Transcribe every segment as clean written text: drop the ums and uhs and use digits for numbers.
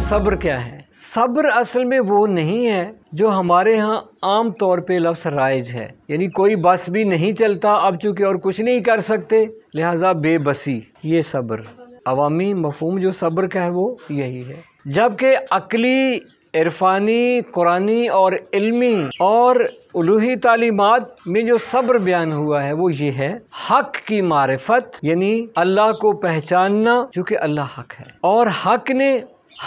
صبر کیا ہے؟ صبر اصل میں وہ نہیں ہے جو ہمارے ہاں عام طور پہ لفظ رائج ہے، یعنی کوئی بس بھی نہیں چلتا، اب چونکہ اور کچھ نہیں کر سکتے لہٰذا بے بسی، یہ صبر عوامی مفہوم جو صبر کا ہے وہ یہی ہے۔ جبکہ عقلی، عرفانی، قرآنی اور علمی اور الوہی تعلیمات میں جو صبر بیان ہوا ہے وہ یہ ہے، حق کی معرفت، یعنی اللہ کو پہچاننا چونکہ اللہ حق ہے، اور حق نے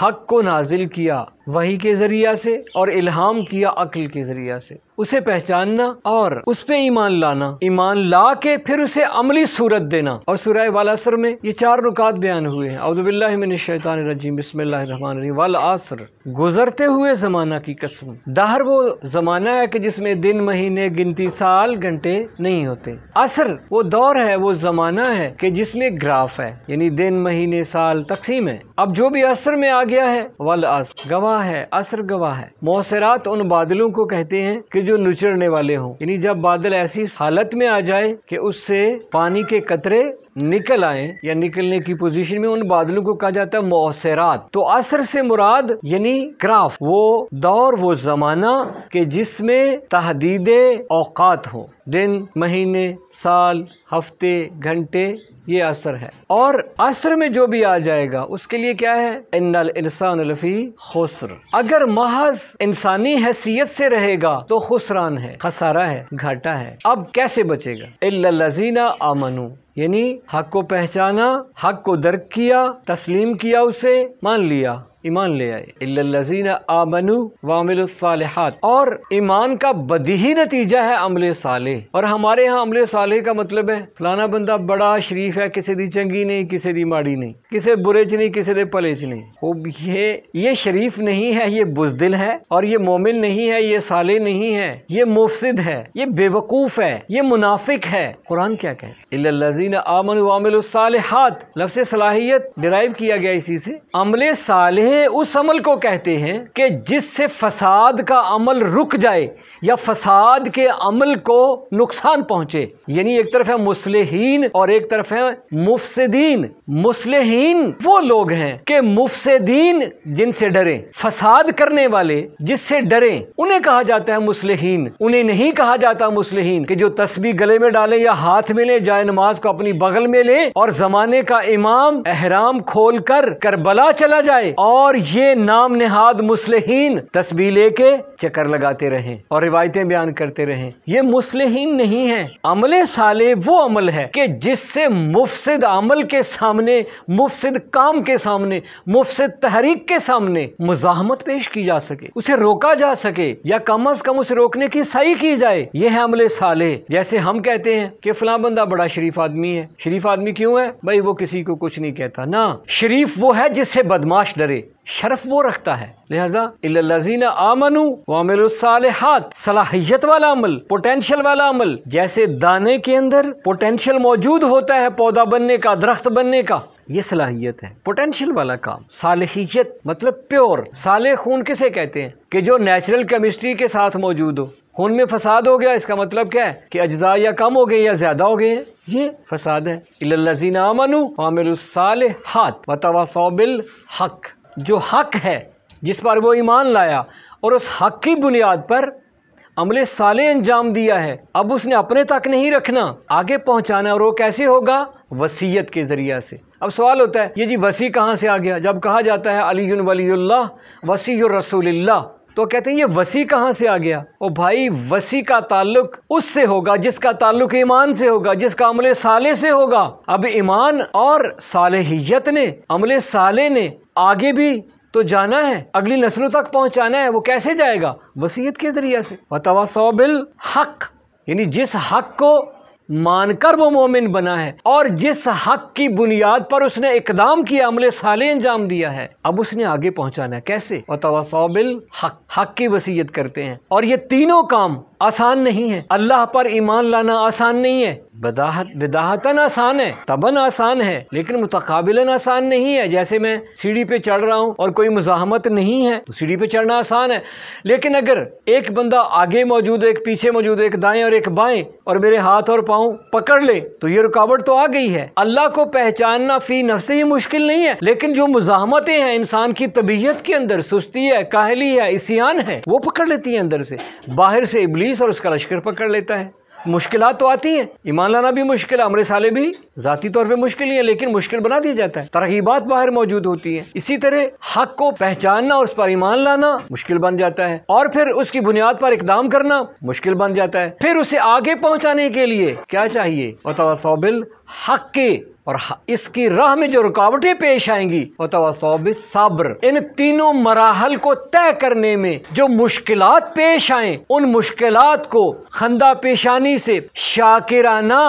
حق کو نازل کیا وحی کے ذریعہ سے اور الہام کیا عقل کے ذریعہ سے، اسے پہچاننا اور اس پہ ایمان لانا، ایمان لا کے پھر اسے عملی صورت دینا۔ اور سورہ والعصر میں یہ 4 نکات بیان ہوئے ہیں۔ اعوذ باللہ من الشیطان الرجیم، بسم اللہ الرحمن الرحیم، والعصر، گزرتے ہوئے زمانہ کی قسم۔ دہر وہ زمانہ ہے کہ جس میں دن، مہینے، گنتی، سال، گھنٹے نہیں ہوتے۔ عصر وہ دور ہے، وہ زمانہ ہے کہ جس میں گراف ہے، یعنی دن، مہینے، سال تقسیم ہے۔ اب جو بھی عصر میں آ گیا ہے، والعصر گواہ ہے، عصر گواہ ہے۔ موسرات ان بادلوں کو کہتے ہیں کہ جو نچڑنے والے ہوں، یعنی جب بادل ایسی حالت میں آ جائے کہ اس سے پانی کے قطرے نکل آئیں یا نکلنے کی پوزیشن میں، ان بادلوں کو کہا جاتا ہے موسرات۔ تو عصر سے مراد یعنی گراف، وہ دور، وہ زمانہ کہ جس میں تحدید اوقات ہو، دن، مہینے، سال، ہفتے، گھنٹے، یہ عصر ہے۔ اور عصر میں جو بھی آ جائے گا اس کے لیے کیا ہے؟ ان الانسان لفی خسر۔ اگر محض انسانی حیثیت سے رہے گا تو خسران ہے، خسارہ ہے، گھاٹا ہے۔ اب کیسے بچے گا؟ الا الذین آمنوا، یعنی حق کو پہچانا، حق کو درک کیا، تسلیم کیا، اسے مان لیا، ایمان لے آئے۔ الا الذین آمنوا وعملوا الصالحات، اور ایمان کا بدیہی نتیجہ ہے عمل صالح۔ اور ہمارے ہاں عمل صالح کا مطلب ہے فلانا بندہ بڑا شریف ہے، کسی دی چنگی نہیں، کسی دی ماڑی نہیں، کسی برے چ نہیں، کسی دے پلے چ نہیں۔ یہ شریف نہیں ہے، یہ بزدل ہے، اور یہ مومن نہیں ہے، یہ صالح نہیں ہے، یہ مفسد ہے، یہ بے وقوف ہے، یہ منافق ہے۔ قرآن کیا کہے؟ الا الذین آمنوا وعملوا الصالحات، لفظ صلاحیت ڈرائیو کیا گیا اسی سے۔ عمل صالح اس عمل کو کہتے ہیں کہ جس سے فساد کا عمل رک جائے یا فساد کے عمل کو نقصان پہنچے، یعنی ایک طرف ہے مصلحین اور ایک طرف ہے مفسدین۔ مصلحین وہ لوگ ہیں کہ مفسدین جن سے ڈریں، فساد کرنے والے جس سے ڈریں، انہیں کہا جاتا ہے مصلحین۔ انہیں نہیں کہا جاتا مصلحین کہ جو تسبیح گلے میں ڈالیں یا ہاتھ میں لیں، جائے نماز کو اپنی بغل میں لیں اور زمانے کا امام احرام کھول کر کربلا چلا جائے اور یہ نام نہاد مصلحین تسبیح لے کے چکر لگاتے رہیں اور روایتیں بیان کرتے رہیں۔ یہ مصلحین نہیں ہیں۔ عمل صالح وہ عمل ہے کہ جس سے مفسد عمل کے سامنے، مفسد کام کے سامنے، مفسد تحریک کے سامنے مزاحمت پیش کی جا سکے، اسے روکا جا سکے، یا کم از کم اسے روکنے کی سعی کی جائے۔ یہ ہے عمل صالح۔ جیسے ہم کہتے ہیں کہ فلاں بندہ بڑا شریف آدمی ہے۔ شریف آدمی کیوں ہے؟ بھائی وہ کسی کو کچھ نہیں کہتا نا۔ شریف وہ ہے جس سے بدماش ڈرے، شرف وہ رکھتا ہے۔ لہذا الا الذین آمنوا وعملوا الصالحات، صلاحیت والا عمل، پوٹینشل والا عمل۔ جیسے دانے کے اندر پوٹینشل موجود ہوتا ہے پودا بننے کا، درخت بننے کا، یہ صلاحیت ہے، پوٹینشل والا کام۔ صالحیت مطلب پیور۔ صالح خون کسے کہتے ہیں؟ کہ جو نیچرل کیمسٹری کے ساتھ موجود ہو۔ خون میں فساد ہو گیا، اس کا مطلب کیا ہے؟ کہ اجزاء یا کم ہو گئے یا زیادہ ہو گئے ہیں، یہ فساد ہے۔ الا الذین آمنوا وعملوا الصالحات وتواصوا بالحق، جو حق ہے جس پر وہ ایمان لایا اور اس حق کی بنیاد پر عمل صالح انجام دیا ہے، اب اس نے اپنے تک نہیں رکھنا، آگے پہنچانا۔ اور وہ کیسے ہوگا؟ وصیت کے ذریعہ سے۔ اب سوال ہوتا ہے یہ جی وصی کہاں سے آ گیا؟ جب کہا جاتا ہے علی ولی اللہ وصی الرسول اللہ، تو کہتے ہیں یہ وصی کہاں سے آ گیا؟ او بھائی، وصی کا تعلق اس سے ہوگا جس کا تعلق ایمان سے ہوگا، جس کا عمل صالح سے ہوگا۔ اب ایمان اور صالحیت نے، عمل صالح نے آگے بھی تو جانا ہے، اگلی نسلوں تک پہنچانا ہے۔ وہ کیسے جائے گا؟ وصیت کے ذریعہ سے۔ وتواصوا بالحق، یعنی جس حق کو مان کر وہ مومن بنا ہے اور جس حق کی بنیاد پر اس نے اقدام کیا، عمل صالح انجام دیا ہے، اب اس نے آگے پہنچانا ہے۔ کیسے؟ وتواصوا بالحق، حق کی وصیت کرتے ہیں۔ اور یہ تینوں کام آسان نہیں ہے، اللہ پر ایمان لانا آسان نہیں ہے، بداہتاً آسان ہے، طبعاً آسان ہے، لیکن متقابلاً آسان نہیں ہے۔ جیسے میں سیڑھی پہ چڑھ رہا ہوں اور کوئی مزاحمت نہیں ہے تو سیڑھی پہ چڑھنا آسان ہے، لیکن اگر ایک بندہ آگے موجود ہے، ایک پیچھے موجود ہے، ایک دائیں اور ایک بائیں، اور میرے ہاتھ اور پاؤں پکڑ لے تو یہ رکاوٹ تو آ گئی ہے۔ اللہ کو پہچاننا فی نفس ہی مشکل نہیں ہے، لیکن جو مزاحمتیں ہیں انسان کی طبیعت کے اندر، سستی ہے، کاہلی ہے، عصیان ہے، وہ پکڑ لیتی ہیں اندر سے، باہر سے ابلیس اور اس کا لشکر پکڑ لیتا ہے۔ مشکلات تو آتی ہیں، ایمان لانا بھی مشکل ہے، امر صالح بھی ذاتی طور پہ مشکل ہی ہے، لیکن مشکل بنا دیا جاتا ہے، ترغیبات باہر موجود ہوتی ہیں۔ اسی طرح حق کو پہچاننا اور اس پر ایمان لانا مشکل بن جاتا ہے، اور پھر اس کی بنیاد پر اقدام کرنا مشکل بن جاتا ہے۔ پھر اسے آگے پہنچانے کے لیے کیا چاہیے؟ وتواصوا بالحق، اور اس کی راہ میں جو رکاوٹیں پیش آئیں گی وتواصوا بالصبر، ان تینوں مراحل کو طے کرنے میں جو مشکلات پیش آئیں ان مشکلات کو خندہ پیشانی سے شاکرانہ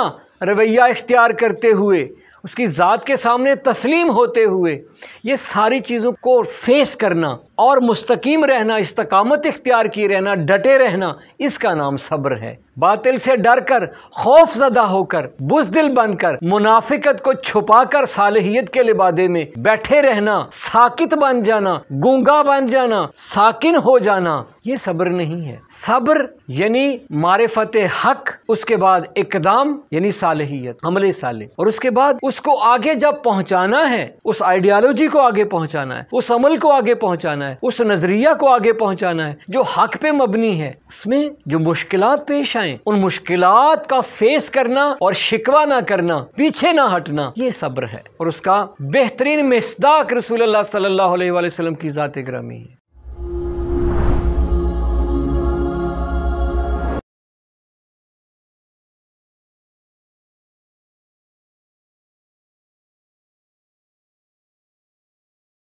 رویہ اختیار کرتے ہوئے، اس کی ذات کے سامنے تسلیم ہوتے ہوئے یہ ساری چیزوں کو فیس کرنا اور مستقیم رہنا، استقامت اختیار کی رہنا، ڈٹے رہنا، اس کا نام صبر ہے۔ باطل سے ڈر کر، خوف زدہ ہو کر، بزدل بن کر، منافقت کو چھپا کر صالحیت کے لبادے میں بیٹھے رہنا، ساکت بن جانا، گونگا بن جانا، ساکن ہو جانا، یہ صبر نہیں ہے۔ صبر یعنی معرفت حق، اس کے بعد اقدام یعنی صالحیت، عمل صالح، اور اس کے بعد اس کو آگے جب پہنچانا ہے، اس آئیڈیالوجی کو آگے پہنچانا ہے، اس عمل کو آگے پہنچانا ہے، اس نظریہ کو آگے پہنچانا ہے جو حق پہ مبنی ہے، اس میں جو مشکلات پیش آئیں ان مشکلات کا فیس کرنا اور شکوہ نہ کرنا، پیچھے نہ ہٹنا، یہ صبر ہے، اور اس کا بہترین مصداق رسول اللہ صلی اللہ علیہ وآلہ وسلم کی ذات گرامی ہے۔